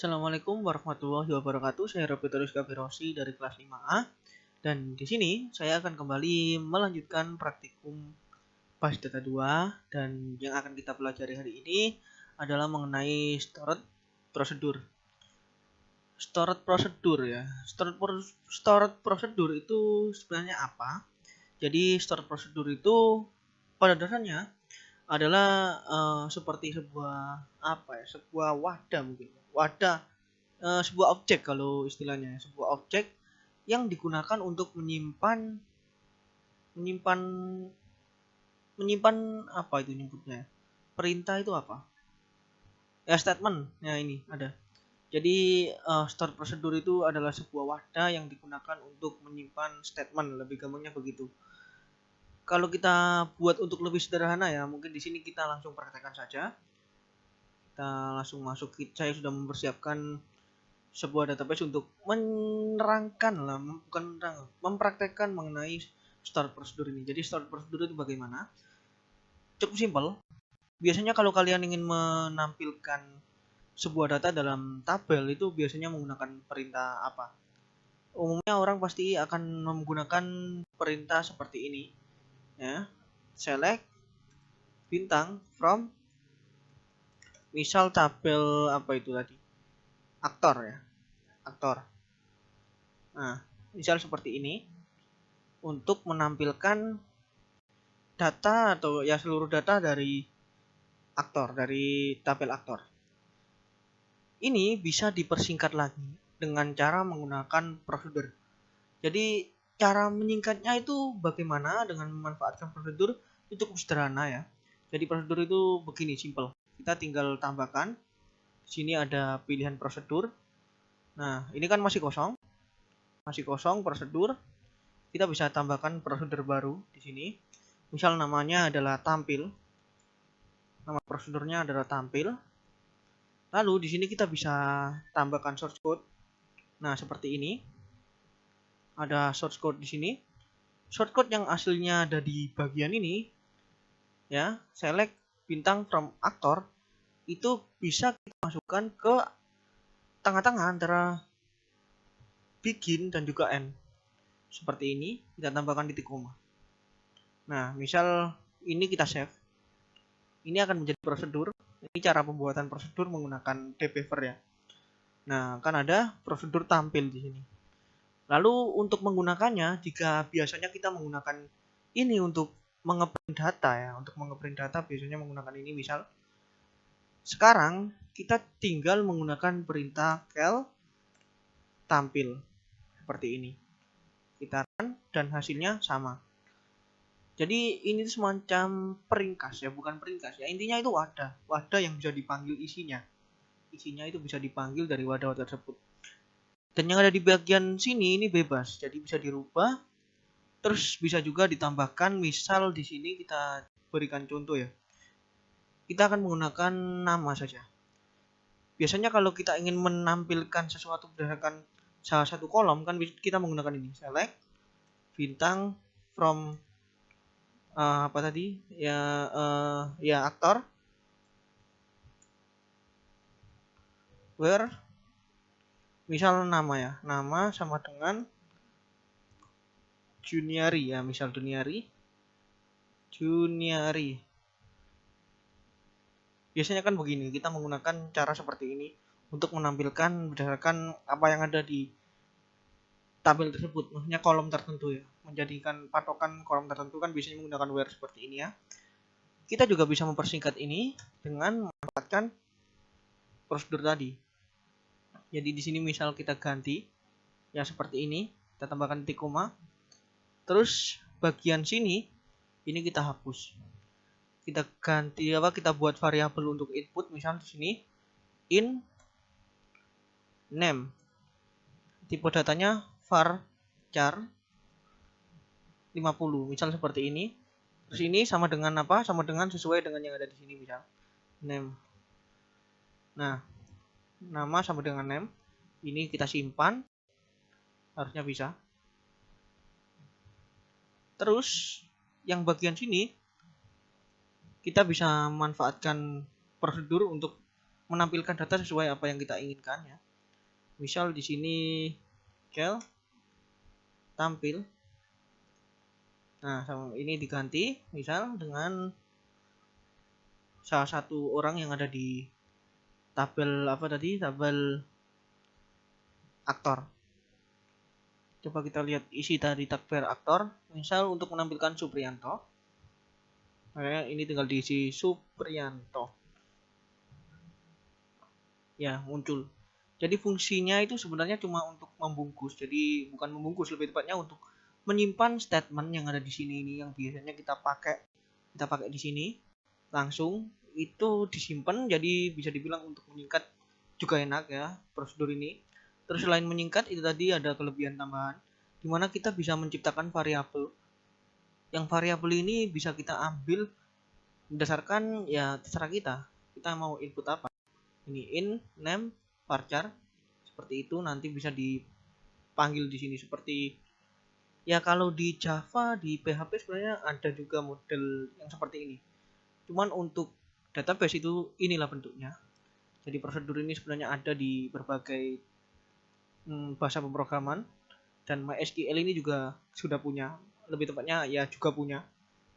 Assalamualaikum warahmatullahi wabarakatuh. Saya Robertus Gavirosi dari kelas 5A. Dan di sini saya akan kembali melanjutkan praktikum PAS Data 2 dan yang akan kita pelajari hari ini adalah mengenai storage prosedur. Storage prosedur ya. Storage prosedur itu sebenarnya apa? Jadi storage prosedur itu pada dasarnya adalah seperti sebuah wadah mungkin. Sebuah objek kalau istilahnya, sebuah objek yang digunakan untuk menyimpan menyimpan menyimpan apa itu nyebutnya? Perintah itu apa? Ya statement. Ya ini ada. Jadi store prosedur itu adalah sebuah wadah yang digunakan untuk menyimpan statement, lebih gampangnya begitu. Kalau kita buat untuk lebih sederhana ya, mungkin di sini kita langsung praktekkan saja. Kita langsung masuk. Saya sudah mempersiapkan sebuah database untuk mempraktekkan mengenai storage prosedur ini. Jadi storage prosedur itu bagaimana? Cukup simpel. Biasanya kalau kalian ingin menampilkan sebuah data dalam tabel itu biasanya menggunakan perintah apa? Umumnya orang pasti akan menggunakan perintah seperti ini, ya. Select bintang from, misal tabel apa itu tadi? Aktor ya. Aktor. Nah, misal seperti ini untuk menampilkan data atau ya seluruh data dari aktor, dari tabel aktor. Ini bisa dipersingkat lagi dengan cara menggunakan prosedur. Jadi cara menyingkatnya itu bagaimana dengan memanfaatkan prosedur itu cukup sederhana ya. Jadi prosedur itu begini, simple. Kita tinggal tambahkan. Di sini ada pilihan prosedur. Nah, ini kan masih kosong. Masih kosong prosedur. Kita bisa tambahkan prosedur baru di sini. Misal namanya adalah tampil. Nama prosedurnya adalah tampil. Lalu di sini kita bisa tambahkan source code. Nah, seperti ini. Ada source code di sini. Source code yang aslinya ada di bagian ini, ya, select bintang from actor, itu bisa kita masukkan ke tengah-tengah antara begin dan juga end. Seperti ini, kita tambahkan titik koma. Nah, misal ini kita save. Ini akan menjadi prosedur. Ini cara pembuatan prosedur menggunakan dbeaver ya. Nah, kan ada prosedur tampil di sini. Lalu untuk menggunakannya, jika biasanya kita menggunakan ini untuk mengeprint data ya, untuk mengeprint data biasanya menggunakan ini. Misal sekarang kita tinggal menggunakan perintah cal tampil seperti ini. Kita run dan hasilnya sama. Jadi ini semacam peringkas ya, bukan peringkas ya. Intinya itu wadah yang bisa dipanggil isinya. Isinya itu bisa dipanggil dari wadah tersebut. Dan yang ada di bagian sini ini bebas, jadi bisa dirubah. Terus bisa juga ditambahkan, misal di sini kita berikan contoh ya. Kita akan menggunakan nama saja. Biasanya kalau kita ingin menampilkan sesuatu berdasarkan salah satu kolom kan kita menggunakan ini, select bintang from apa tadi ya aktor, where misal nama ya, nama sama dengan Juniari ya, misal Juniari. Biasanya kan begini, kita menggunakan cara seperti ini untuk menampilkan berdasarkan apa yang ada di tabel tersebut, maksudnya kolom tertentu ya. Menjadikan patokan kolom tertentu kan biasanya menggunakan where seperti ini ya. Kita juga bisa mempersingkat ini dengan memanfaatkan prosedur tadi. Jadi di sini misal kita ganti ya seperti ini, kita tambahkan titik koma. Terus bagian sini ini kita hapus. Kita ganti kita buat variabel untuk input, misal di sini in name. Tipe datanya varchar 50, misal seperti ini. Terus ini sama dengan apa? Sama dengan sesuai dengan yang ada di sini, misal name. Nah, nama sama dengan name. Ini kita simpan. Harusnya bisa. Terus yang bagian sini kita bisa memanfaatkan prosedur untuk menampilkan data sesuai apa yang kita inginkan ya. Misal di sini Kel tampil. Nah, ini diganti misal dengan salah satu orang yang ada di tabel apa tadi? Tabel aktor. Coba kita lihat isi dari tabel aktor. Misal untuk menampilkan Supriyanto. Nah, ini tinggal diisi Supriyanto. Ya, muncul. Jadi fungsinya itu sebenarnya cuma untuk membungkus. Jadi bukan membungkus, lebih tepatnya untuk menyimpan statement yang ada di sini ini yang biasanya kita pakai di sini langsung itu disimpan, jadi bisa dibilang untuk menyingkat juga enak ya prosedur ini. Terus selain menyingkat itu tadi ada kelebihan tambahan di mana kita bisa menciptakan variabel. Yang variabel ini bisa kita ambil berdasarkan ya terserah kita mau input apa. Ini in name varchar seperti itu, nanti bisa dipanggil di sini seperti ya kalau di Java, di PHP sebenarnya ada juga model yang seperti ini. Cuman untuk database itu inilah bentuknya. Jadi prosedur ini sebenarnya ada di berbagai bahasa pemrograman, dan MySQL ini juga sudah punya, lebih tepatnya ya juga punya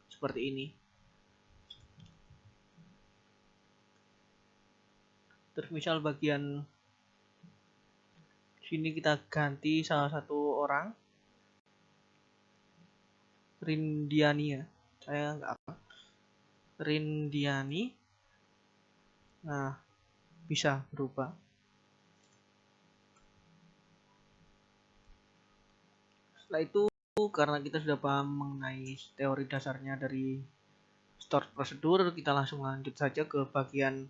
seperti ini. Terus misal bagian sini kita ganti salah satu orang, Rindiani ya, saya nggak apa, Rindiani. Nah, bisa berubah. Setelah itu karena kita sudah paham mengenai teori dasarnya dari stored prosedur, kita langsung lanjut saja ke bagian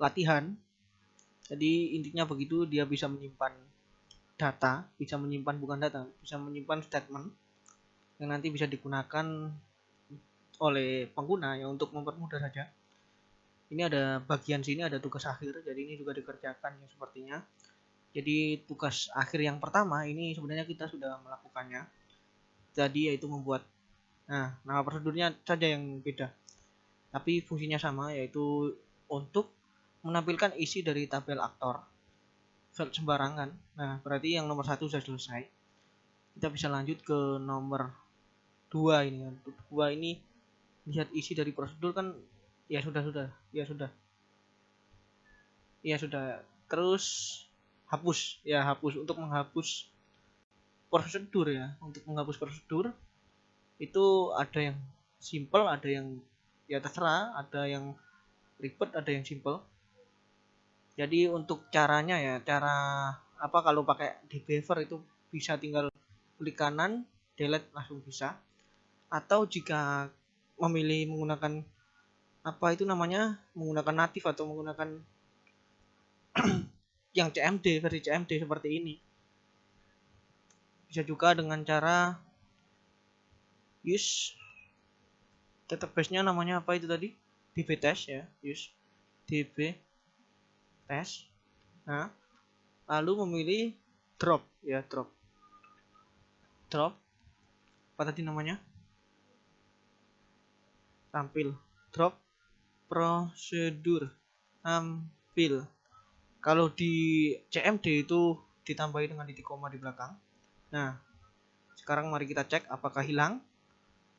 latihan. Jadi intinya begitu, dia bisa menyimpan data, bisa menyimpan bukan data, bisa menyimpan statement yang nanti bisa digunakan oleh pengguna ya untuk mempermudah saja. Ini ada bagian sini ada tugas akhir, jadi ini juga dikerjakan ya sepertinya. Jadi tugas akhir yang pertama ini sebenarnya kita sudah melakukannya. Jadi yaitu membuat nama prosedurnya saja yang beda. Tapi fungsinya sama, yaitu untuk menampilkan isi dari tabel aktor sembarangan. Nah, berarti yang nomor 1 sudah selesai. Kita bisa lanjut ke nomor 2 ini. Untuk 2 ini lihat isi dari prosedur kan ya sudah. Terus hapus untuk menghapus prosedur ya. Untuk menghapus prosedur itu ada yang simple, ada yang ya terserah, ada yang ribet, ada yang simple. Jadi untuk caranya ya, cara apa kalau pakai dbehavior itu bisa tinggal klik kanan, delete langsung bisa. Atau jika memilih menggunakan apa itu namanya, menggunakan native atau menggunakan yang CMD, versi CMD seperti ini. Bisa juga dengan cara use database-nya namanya apa itu tadi? dbTest ya, use dbTest. Nah, lalu memilih drop ya, drop apa tadi namanya? Tampil. Drop prosedur tampil. Kalau di CMD itu ditambahi dengan titik koma di belakang. Nah, sekarang mari kita cek apakah hilang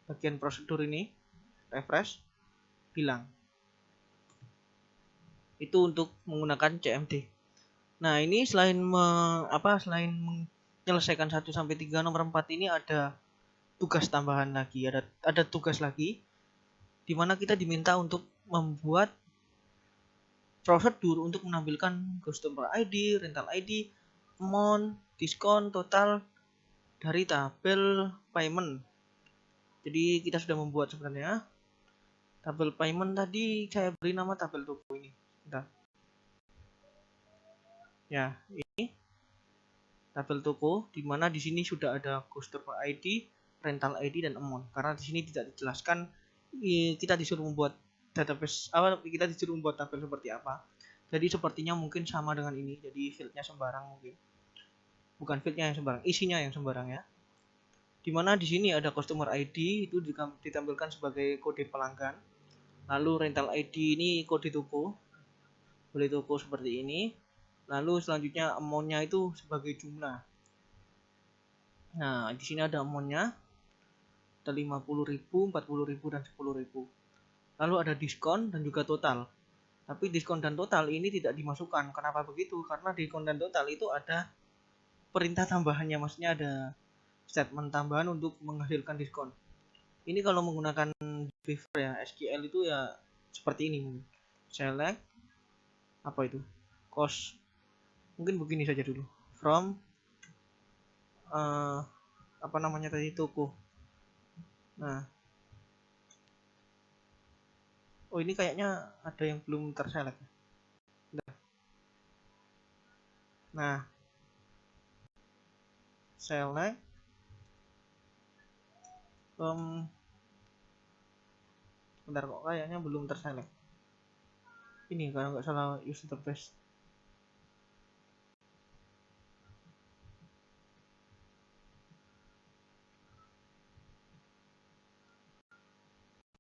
bagian prosedur ini. Refresh, hilang. Itu untuk menggunakan CMD. Nah, ini selain menyelesaikan 1 sampai 3, nomor 4 ini ada tugas tambahan lagi, ada tugas lagi di mana kita diminta untuk membuat prosedur untuk menampilkan customer ID, rental ID, amount, diskon, total dari tabel payment. Jadi kita sudah membuat sebenarnya tabel payment tadi, saya beri nama tabel toko ini. Bentar. Ya, ini tabel toko di mana di sini sudah ada customer ID, rental ID dan amount. Karena di sini tidak dijelaskan kita disuruh membuat database kita disuruh membuat tabel seperti apa. Jadi sepertinya mungkin sama dengan ini. Jadi fieldnya sembarang mungkin. Bukan fieldnya yang sembarang, isinya yang sembarang ya. Dimana di sini ada customer ID itu ditampilkan sebagai kode pelanggan. Lalu rental ID ini kode toko. beli toko seperti ini. Lalu selanjutnya amount-nya itu sebagai jumlah. Nah, di sini ada amount-nya, ada 50.000, 40.000 dan 10.000. Lalu ada diskon dan juga total. Tapi diskon dan total ini tidak dimasukkan. Kenapa begitu? Karena diskon dan total itu ada perintah tambahannya, maksudnya ada statement tambahan untuk menghasilkan diskon. Ini kalau menggunakan Beaver ya, SQL itu ya seperti ini. Select apa itu? Cost. Mungkin begini saja dulu. From apa namanya tadi, toko. Nah, oh ini kayaknya ada yang belum terselect. Nah, select bentar, kok kayaknya belum terselect. Ini kalau nggak salah use interface.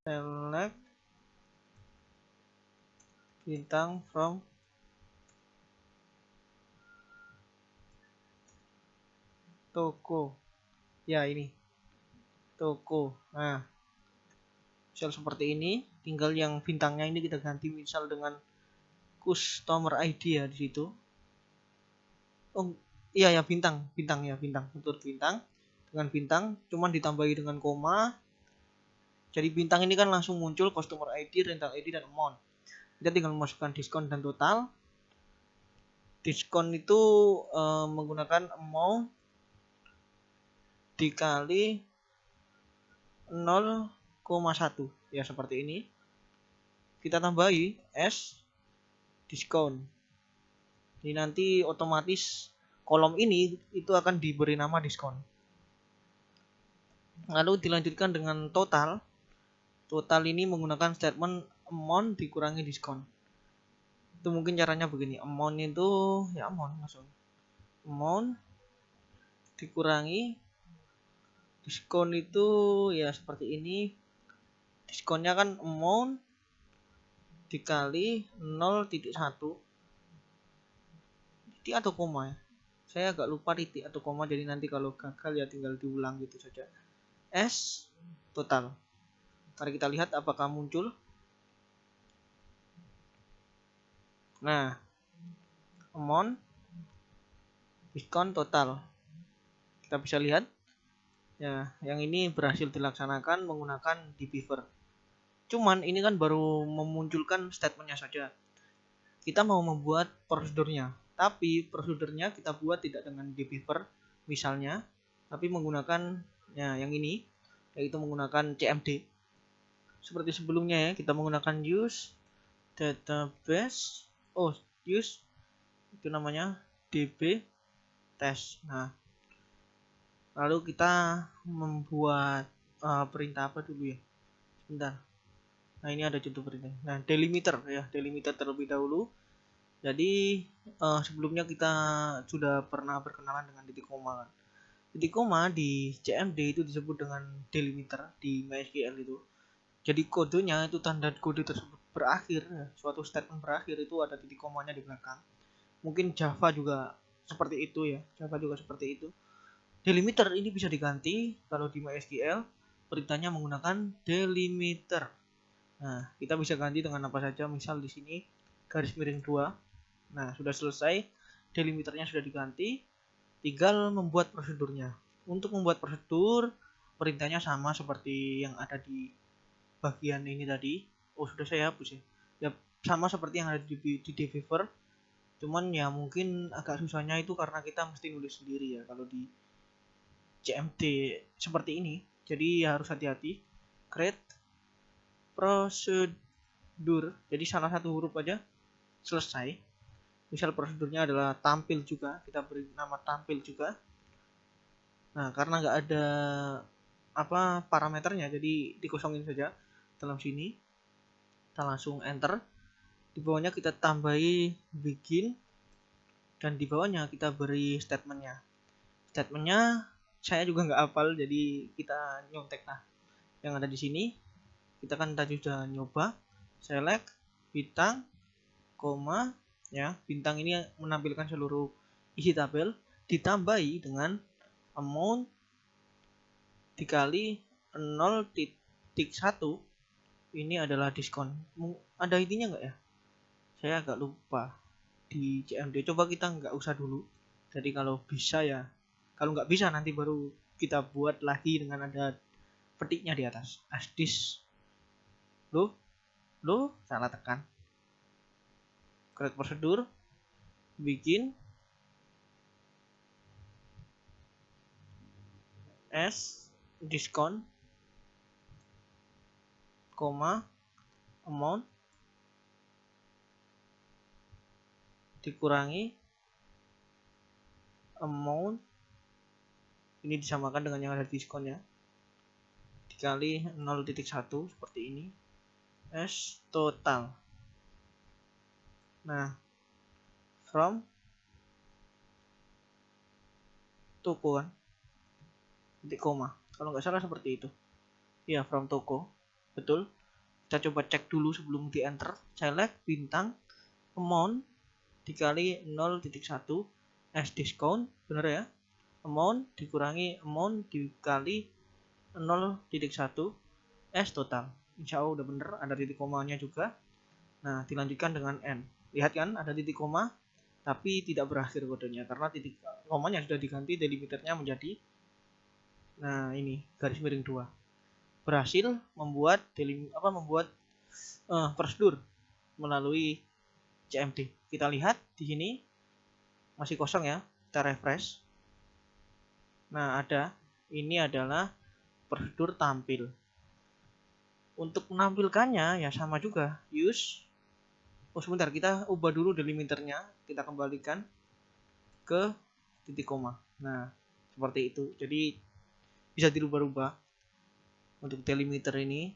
Select bintang from toko. Ya ini toko. Nah, misal seperti ini, tinggal yang bintangnya ini kita ganti misal dengan customer ID ya di situ. Oh iya ya, bintang ya, bintang betul, bintang dengan bintang, cuman ditambahi dengan koma. Jadi bintang ini kan langsung muncul customer ID, rental ID dan amount. Kita tinggal memasukkan diskon dan total. Diskon itu menggunakan amount dikali 0,1 ya, seperti ini. Kita tambahi S diskon. Jadi nanti otomatis kolom ini itu akan diberi nama diskon. Lalu dilanjutkan dengan total. Total ini menggunakan statement amount dikurangi diskon. Itu mungkin caranya begini. Amount itu ya amount langsung. Amount dikurangi diskon itu ya seperti ini. Diskonnya kan amount dikali 0,1 titik atau koma ya. Saya agak lupa titik atau koma, jadi nanti kalau gagal ya tinggal diulang gitu saja. S total. Mari kita lihat apakah muncul. Nah, amount diskon total. Kita bisa lihat ya, yang ini berhasil dilaksanakan menggunakan Beaver. Cuman ini kan baru memunculkan statementnya saja. Kita mau membuat prosedurnya, tapi prosedurnya kita buat tidak dengan Beaver misalnya, tapi menggunakan ya yang ini, yaitu menggunakan CMD. Seperti sebelumnya ya, kita menggunakan use database, use itu namanya DB test. Nah, lalu kita membuat perintah apa dulu ya, sebentar. Nah, ini ada contoh perintah. Nah, delimiter ya, delimiter terlebih dahulu. Jadi sebelumnya kita sudah pernah berkenalan dengan titik koma kan. Titik koma di CMD itu disebut dengan delimiter di MySQL itu. Jadi kodenya itu, tanda kode tersebut berakhir, suatu statement berakhir itu ada titik komanya di belakang. Mungkin Java juga seperti itu ya, Java juga seperti itu. Delimiter ini bisa diganti kalau di MySQL perintahnya menggunakan delimiter. Nah, kita bisa ganti dengan apa saja, misal di sini garis miring 2. Nah, sudah selesai, delimiternya sudah diganti, tinggal membuat prosedurnya. Untuk membuat prosedur, perintahnya sama seperti yang ada di bagian ini tadi. Sudah saya hapus ya. Ya sama seperti yang ada di Beaver. Cuman ya mungkin agak susahnya itu karena kita mesti nulis sendiri ya kalau di CMD seperti ini. Jadi ya harus hati-hati. Create prosedur. Jadi salah satu huruf aja selesai. Misal prosedurnya adalah tampil juga, kita beri nama tampil juga. Nah, karena nggak ada parameternya, jadi dikosongin saja dalam sini. Kita langsung enter. Di bawahnya kita tambahi begin, dan di bawahnya kita beri statementnya. Statementnya saya juga nggak hafal, jadi kita nyontek lah yang ada di sini. Kita kan tadi sudah nyoba. Select bintang, koma, ya. Bintang ini menampilkan seluruh isi tabel ditambahi dengan amount dikali 0.1. Ini adalah diskon. Ada intinya nggak ya? Saya agak lupa di CMD. Coba kita nggak usah dulu. Jadi kalau bisa ya, kalau nggak bisa nanti baru kita buat lagi dengan ada petiknya di atas. Asdis. Lo salah tekan. Correct prosedur. Bikin S diskon, koma amount dikurangi amount, ini disamakan dengan yang ada diskonnya, dikali 0.1 seperti ini, S total. Nah, from toko kan, titik koma, kalau nggak salah seperti itu ya, from toko, betul. Kita coba cek dulu sebelum di enter. Select bintang amount dikali 0.1 S discount, bener ya, amount dikurangi amount dikali 0.1 S total. Insya Allah udah bener, ada titik komanya juga. Nah, dilanjutkan dengan N. Lihat kan, ada titik koma tapi tidak berakhir kodenya karena titik komanya sudah diganti delimiternya menjadi, nah ini garis miring 2. Berhasil membuat prosedur melalui CMD. Kita lihat di sini masih kosong ya, kita refresh. Nah, ini adalah prosedur tampil. Untuk menampilkannya ya sama juga, use. Sebentar, kita ubah dulu delimiternya, kita kembalikan ke titik koma. Nah, seperti itu. Jadi bisa dirubah-rubah untuk delimiter ini.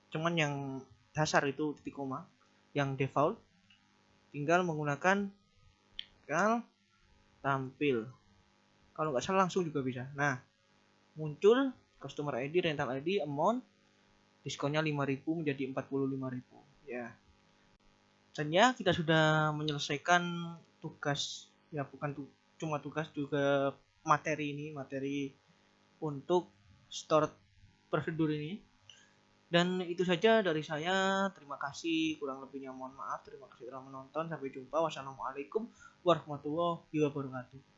Cuman yang dasar itu titik koma, yang default tinggal menggunakan tampil. Kalau nggak salah langsung juga bisa. Nah, muncul customer ID, rental ID, amount, diskonnya 5.000 menjadi 45.000 ya. Dan ya, kita sudah menyelesaikan tugas ya, bukan cuma tugas, juga materi untuk store prosedur ini. Dan itu saja dari saya. Terima kasih, kurang lebihnya mohon maaf. Terima kasih telah menonton. Sampai jumpa. Wassalamualaikum warahmatullahi wabarakatuh.